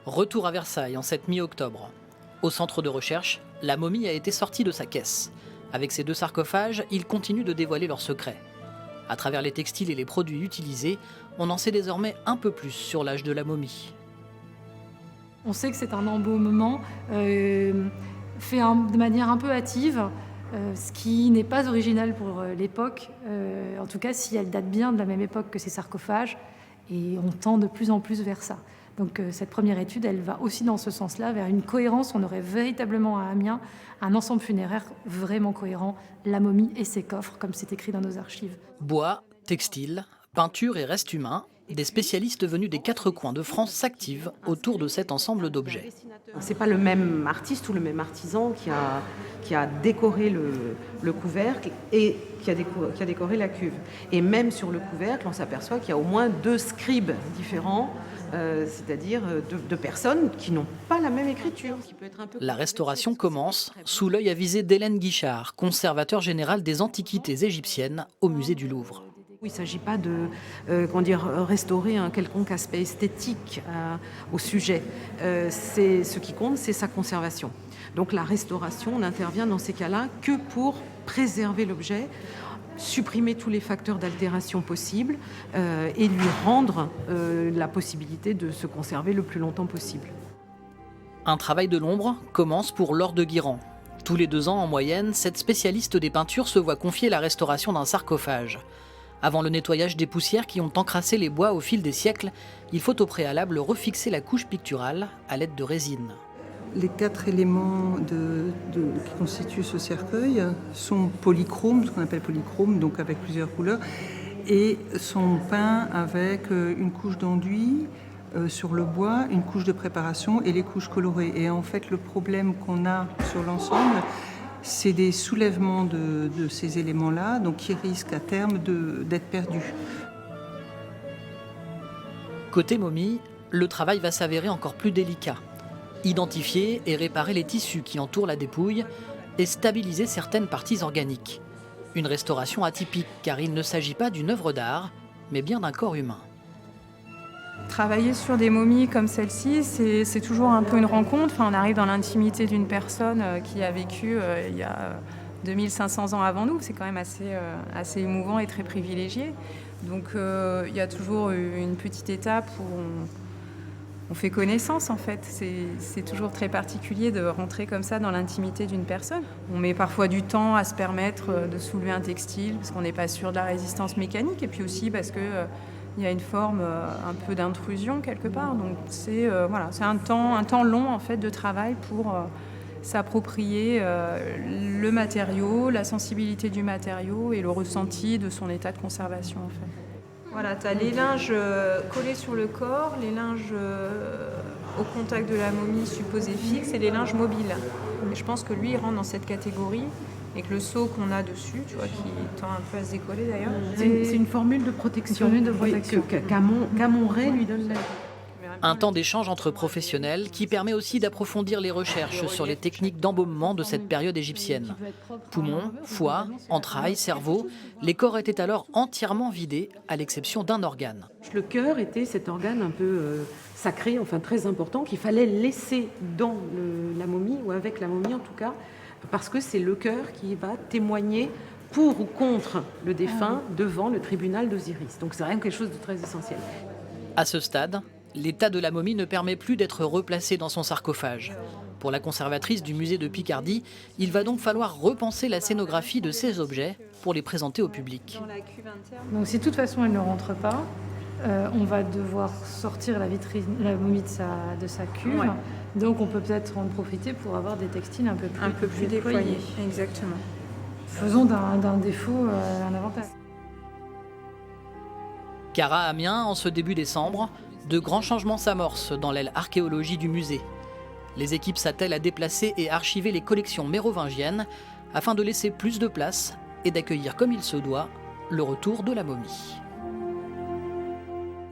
Retour à Versailles en cette mi-octobre. Au centre de recherche, la momie a été sortie de sa caisse. Avec ces deux sarcophages, ils continuent de dévoiler leurs secrets. À travers les textiles et les produits utilisés, on en sait désormais un peu plus sur l'âge de la momie. On sait que c'est un embaumement fait de manière un peu hâtive, ce qui n'est pas original pour l'époque, en tout cas si elle date bien de la même époque que ces sarcophages, et on tend de plus en plus vers ça. Donc cette première étude, elle va aussi dans ce sens-là, vers une cohérence. On aurait véritablement à Amiens un ensemble funéraire vraiment cohérent, la momie et ses coffres, comme c'est écrit dans nos archives. Bois, textile, peinture et restes humains, des spécialistes venus des quatre coins de France s'activent autour de cet ensemble d'objets. C'est pas le même artiste ou le même artisan qui a décoré le couvercle et qui a décoré la cuve. Et même sur le couvercle, on s'aperçoit qu'il y a au moins 2 scribes différents, c'est-à-dire deux personnes qui n'ont pas la même écriture. La restauration commence sous l'œil avisé d'Hélène Guichard, conservateur général des antiquités égyptiennes au musée du Louvre. Il ne s'agit pas de restaurer un quelconque aspect esthétique au sujet. Ce qui compte, c'est sa conservation. Donc la restauration n'intervient dans ces cas-là que pour préserver l'objet, supprimer tous les facteurs d'altération possibles et lui rendre la possibilité de se conserver le plus longtemps possible. Un travail de l'ombre commence pour Laure de Guirand. Tous les 2 ans en moyenne, cette spécialiste des peintures se voit confier la restauration d'un sarcophage. Avant le nettoyage des poussières qui ont encrassé les bois au fil des siècles, il faut au préalable refixer la couche picturale à l'aide de résine. Les 4 éléments qui constituent ce cercueil sont polychromes, ce qu'on appelle polychromes, donc avec plusieurs couleurs, et sont peints avec une couche d'enduit sur le bois, une couche de préparation et les couches colorées. Et en fait, le problème qu'on a sur l'ensemble, c'est des soulèvements de ces éléments-là, donc qui risquent à terme d'être perdus. Côté momie, le travail va s'avérer encore plus délicat. Identifier et réparer les tissus qui entourent la dépouille et stabiliser certaines parties organiques. Une restauration atypique car il ne s'agit pas d'une œuvre d'art, mais bien d'un corps humain. Travailler sur des momies comme celle-ci, c'est toujours un peu une rencontre. Enfin, on arrive dans l'intimité d'une personne qui a vécu il y a 2500 ans avant nous. C'est quand même assez émouvant et très privilégié. Donc il y a toujours une petite étape où on fait connaissance en fait. C'est toujours très particulier de rentrer comme ça dans l'intimité d'une personne. On met parfois du temps à se permettre de soulever un textile parce qu'on n'est pas sûr de la résistance mécanique et puis aussi parce que il y a une forme un peu d'intrusion quelque part. Donc c'est un temps long en fait de travail pour s'approprier le matériau, la sensibilité du matériau et le ressenti de son état de conservation en fait. Voilà, tu as les linges collés sur le corps, les linges au contact de la momie supposée fixe et les linges mobiles. Et je pense que lui il rentre dans cette catégorie. Et que le seau qu'on a dessus, tu vois, qui tend un peu à se décoller d'ailleurs. C'est une formule de protection, qu'Amon Rey lui donne la vie. Un temps d'échange entre professionnels qui permet aussi d'approfondir les recherches sur les techniques d'embaumement de cette période égyptienne. Poumons, foie, entrailles, cerveau, les corps étaient alors entièrement vidés, à l'exception d'un organe. Le cœur était cet organe un peu sacré, enfin très important, qu'il fallait laisser dans la momie, ou avec la momie en tout cas, parce que c'est le cœur qui va témoigner pour ou contre le défunt devant le tribunal d'Osiris. Donc c'est vraiment quelque chose de très essentiel. À ce stade, l'état de la momie ne permet plus d'être replacé dans son sarcophage. Pour la conservatrice du musée de Picardie, il va donc falloir repenser la scénographie de ces objets pour les présenter au public. Donc si de toute façon elle ne rentre pas, on va devoir sortir la momie de sa cuve. Ouais. Donc on peut peut-être en profiter pour avoir des textiles un peu plus déployés. Exactement. Faisons d'un défaut un avantage. Car à Amiens, en ce début décembre, de grands changements s'amorcent dans l'aile archéologie du musée. Les équipes s'attellent à déplacer et archiver les collections mérovingiennes afin de laisser plus de place et d'accueillir comme il se doit le retour de la momie.